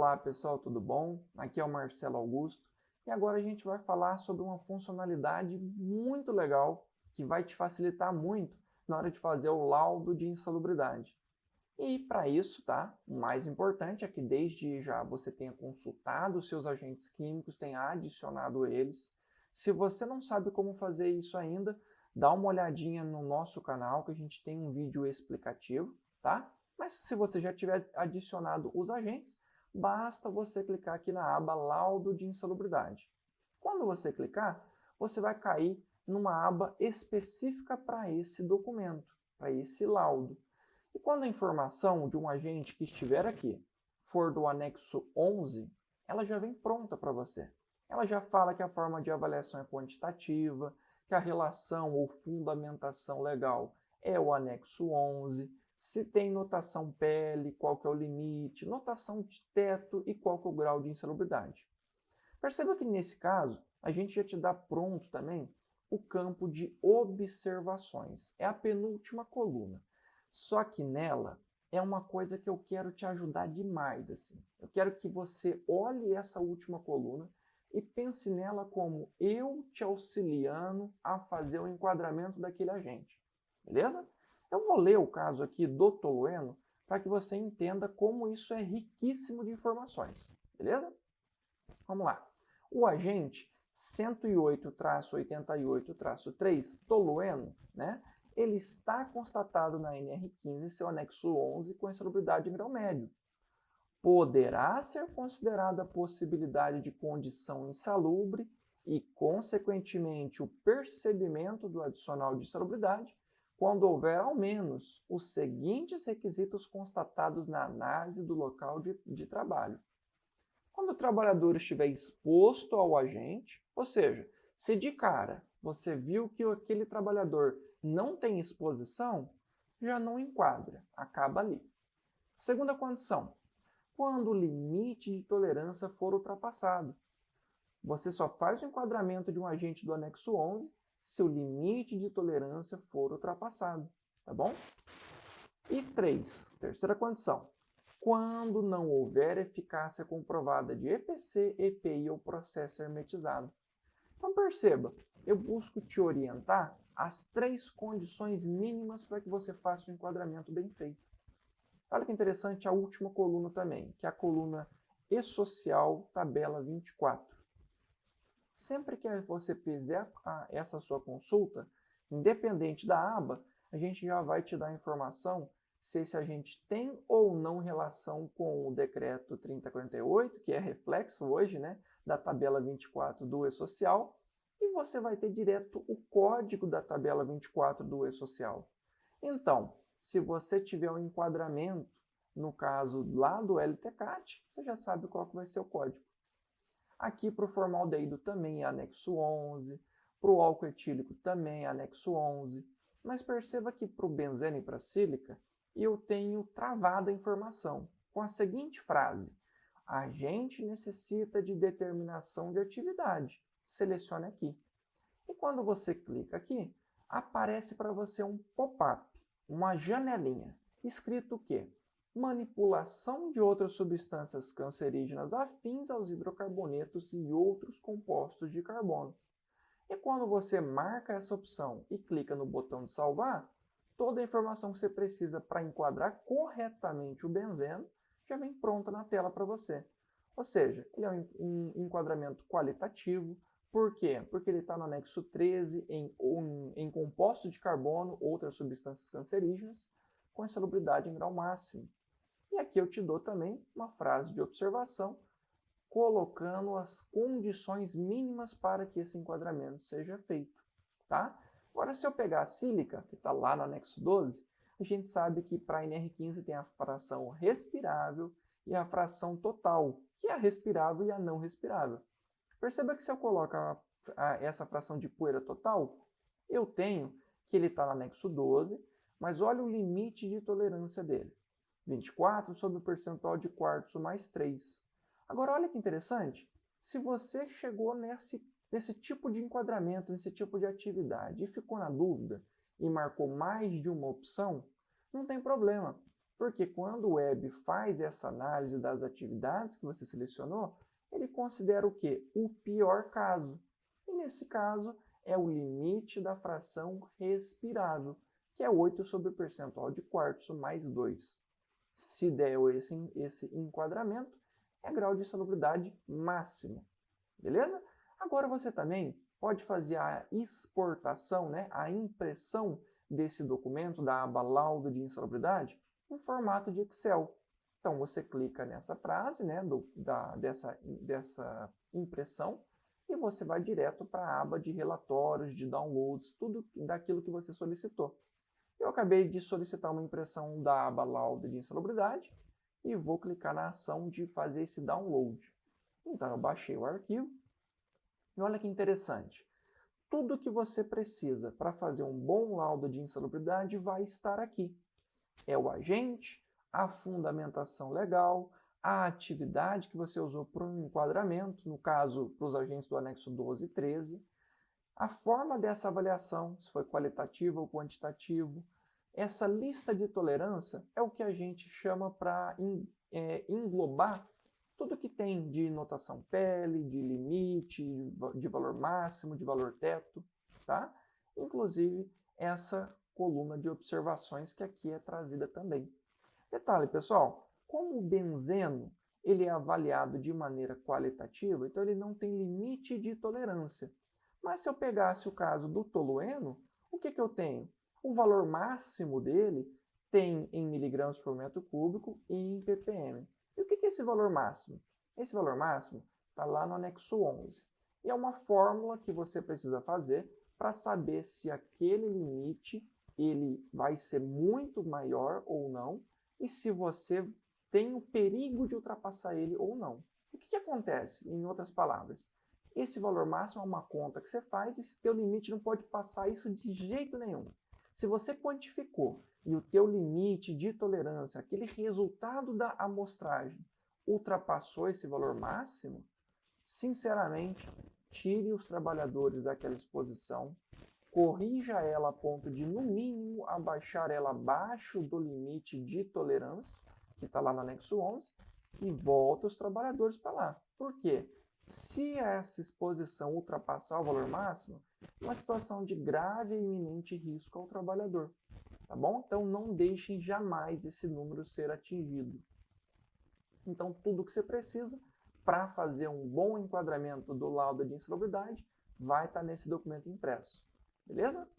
Olá pessoal, tudo bom? Aqui é o Marcelo Augusto e agora a gente vai falar sobre uma funcionalidade muito legal que vai te facilitar muito na hora de fazer o laudo de insalubridade. E para isso, tá? O mais importante é que desde já você tenha consultado os seus agentes químicos, tenha adicionado eles. Se você não sabe como fazer isso ainda, dá uma olhadinha no nosso canal que a gente tem um vídeo explicativo, tá? Mas se você já tiver adicionado os agentes, basta você clicar aqui na aba Laudo de Insalubridade. Quando você clicar, você vai cair numa aba específica para esse documento, para esse laudo. E quando a informação de um agente que estiver aqui for do anexo 11, ela já vem pronta para você. Ela já fala que a forma de avaliação é quantitativa, que a relação ou fundamentação legal é o anexo 11, se tem notação PL, qual que é o limite, notação de teto e qual que é o grau de insalubridade. Perceba que nesse caso, a gente já te dá pronto também o campo de observações. É a penúltima coluna. Só que nela é uma coisa que eu quero te ajudar demais, assim. Eu quero que você olhe essa última coluna e pense nela como eu te auxiliando a fazer o enquadramento daquele agente. Beleza? Eu vou ler o caso aqui do tolueno para que você entenda como isso é riquíssimo de informações. Beleza? Vamos lá. O agente 108-88-3 tolueno, né? Ele está constatado na NR15, seu anexo 11, com insalubridade em grau médio. Poderá ser considerada a possibilidade de condição insalubre e, consequentemente, o percebimento do adicional de insalubridade quando houver ao menos os seguintes requisitos constatados na análise do local de trabalho. Quando o trabalhador estiver exposto ao agente, ou seja, se de cara você viu que aquele trabalhador não tem exposição, já não enquadra, acaba ali. Segunda condição, quando o limite de tolerância for ultrapassado. Você só faz o enquadramento de um agente do anexo 11 se o limite de tolerância for ultrapassado, tá bom? E 3, terceira condição, quando não houver eficácia comprovada de EPC, EPI ou processo hermetizado. Então perceba, eu busco te orientar as 3 condições mínimas para que você faça o enquadramento bem feito. Olha que interessante a última coluna também, que é a coluna E-Social, tabela 24. Sempre que você fizer essa sua consulta, independente da aba, a gente já vai te dar a informação se esse agente tem ou não relação com o decreto 3048, que é reflexo hoje, né, da tabela 24 do E-Social, e você vai ter direto o código da tabela 24 do E-Social. Então, se você tiver um enquadramento, no caso lá do LTCAT, você já sabe qual que vai ser o código. Aqui para o formaldeído também é anexo 11, para o álcool etílico também é anexo 11, mas perceba que para o benzeno e para a sílica, eu tenho travado a informação com a seguinte frase: a gente necessita de determinação de atividade. Selecione aqui. E quando você clica aqui, aparece para você um pop-up, uma janelinha, escrito o quê? Manipulação de outras substâncias cancerígenas afins aos hidrocarbonetos e outros compostos de carbono. E quando você marca essa opção e clica no botão de salvar, toda a informação que você precisa para enquadrar corretamente o benzeno já vem pronta na tela para você. Ou seja, ele é um enquadramento qualitativo. Por quê? Porque ele está no anexo 13 em compostos de carbono, outras substâncias cancerígenas, com insalubridade em grau máximo. E aqui eu te dou também uma frase de observação, colocando as condições mínimas para que esse enquadramento seja feito. Tá? Agora, se eu pegar a sílica, que está lá no anexo 12, a gente sabe que para a NR15 tem a fração respirável e a fração total, que é a respirável e a não respirável. Perceba que se eu coloco essa fração de poeira total, eu tenho que ele está no anexo 12, mas olha o limite de tolerância dele. 24 sobre o percentual de quartzo mais 3. Agora, olha que interessante. Se você chegou nesse tipo de enquadramento, nesse tipo de atividade e ficou na dúvida e marcou mais de uma opção, não tem problema, Porque quando o web faz essa análise das atividades que você selecionou, ele considera o quê? O pior caso. E nesse caso, é o limite da fração respirável, que é 8 sobre o percentual de quartos mais 2. Se der esse enquadramento, é grau de insalubridade máximo. Beleza? Agora você também pode fazer a exportação, né, a impressão desse documento da aba laudo de insalubridade em formato de Excel. Então você clica nessa frase, né, dessa impressão, e você vai direto para a aba de relatórios, de downloads, tudo daquilo que você solicitou. Eu acabei de solicitar uma impressão da aba laudo de insalubridade e vou clicar na ação de fazer esse download. Então eu baixei o arquivo e olha que interessante. Tudo que você precisa para fazer um bom laudo de insalubridade vai estar aqui. É o agente, a fundamentação legal, a atividade que você usou para o enquadramento, no caso, para os agentes do anexo 12 e 13, a forma dessa avaliação, se foi qualitativo ou quantitativo. Essa lista de tolerância é o que a gente chama para englobar tudo que tem de notação PELI, de limite, de valor máximo, de valor teto, tá? Inclusive essa coluna de observações que aqui é trazida também. Detalhe, pessoal, como o benzeno ele é avaliado de maneira qualitativa, então ele não tem limite de tolerância. Mas se eu pegasse o caso do tolueno, o que eu tenho? O valor máximo dele tem em miligramas por metro cúbico e em ppm. E o que é esse valor máximo? Esse valor máximo está lá no anexo 11. E é uma fórmula que você precisa fazer para saber se aquele limite ele vai ser muito maior ou não, e se você tem o perigo de ultrapassar ele ou não. O que acontece, em outras palavras? Esse valor máximo é uma conta que você faz e teu limite não pode passar isso de jeito nenhum. Se você quantificou e o teu limite de tolerância, aquele resultado da amostragem, ultrapassou esse valor máximo, sinceramente, tire os trabalhadores daquela exposição, corrija ela a ponto de, no mínimo, abaixar ela abaixo do limite de tolerância, que está lá no anexo 11, e volta os trabalhadores para lá. Por quê? Se essa exposição ultrapassar o valor máximo, é uma situação de grave e iminente risco ao trabalhador. Tá bom? Então não deixem jamais esse número ser atingido. Então tudo que você precisa para fazer um bom enquadramento do laudo de insalubridade vai estar nesse documento impresso. Beleza?